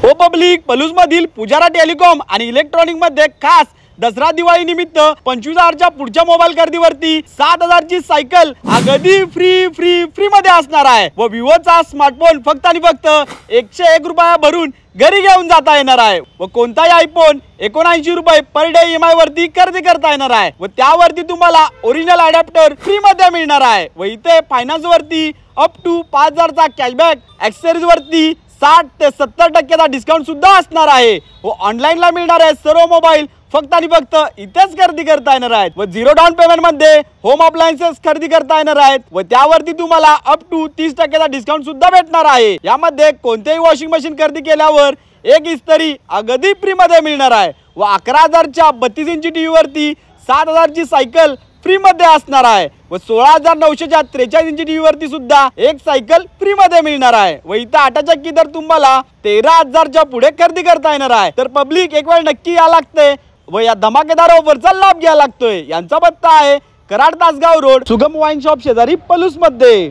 हो पब्लिक, पलूस मधील पुजारा टेलिकॉम आणि इलेक्ट्रॉनिक मध्ये खास दसरा दिवाळी निमित्त 25,000च्या पुढच्या मोबाईल खरेदीवरती 7,000ची सायकल अगदी फ्री मध्ये असणार आहे व विवोचा स्मार्टफोन फक्त आणि फक्त 101 रुपया भरून घरी घेऊन जाता येणार आहे व कोणताही आयफोन 79 रुपये पर डे EMI वरती खरेदी करता येणार आहे व त्यावरती तुम्हाला ओरिजिनल अडॅप्टर फ्री मध्ये मिळणार आहे व इथे फायनान्स वरती अप टू 5,000चा कॅशबॅक, ॲक्सेसरीज वरती 60 ते 70% डिस्काउंट सुद्धा असणार आहे व ऑनलाईन ला मिळणार आहे सर्व मोबाईल फक्त आणि फक्त इथेच खरेदी करता येणार आहेत व 0 डाऊन पेमेंट मध्ये होम अप्लायन्सेस खरेदी करता येणार आहेत व त्यावरती तुम्हाला अप टू 30% डिस्काउंट सुद्धा भेटणार आहे। यामध्ये कोणतेही वॉशिंग मशीन खरेदी केल्यावर एक इस्त्री अगदी फ्री मध्ये मिळणार आहे व 11,000च्या 32 इंची टीव्ही वरती 7,000ची सायकल फ्री मध्ये असणार आहे व 16,900च्या 43 इंची टीव्ही वरती सुद्धा एक सायकल फ्री मध्ये मिळणार आहे व इथं 8 चक्की तर तुम्हाला 13,000च्या पुढे खरेदी करता येणार आहे। तर पब्लिक एक वेळ नक्की या लागते व या धमाकेदार ऑफरचा लाभ घ्यायला लागतोय। यांचा पत्ता आहे कराड तासगाव रोड, सुगम वाईन शॉप शेजारी पलूस मध्ये।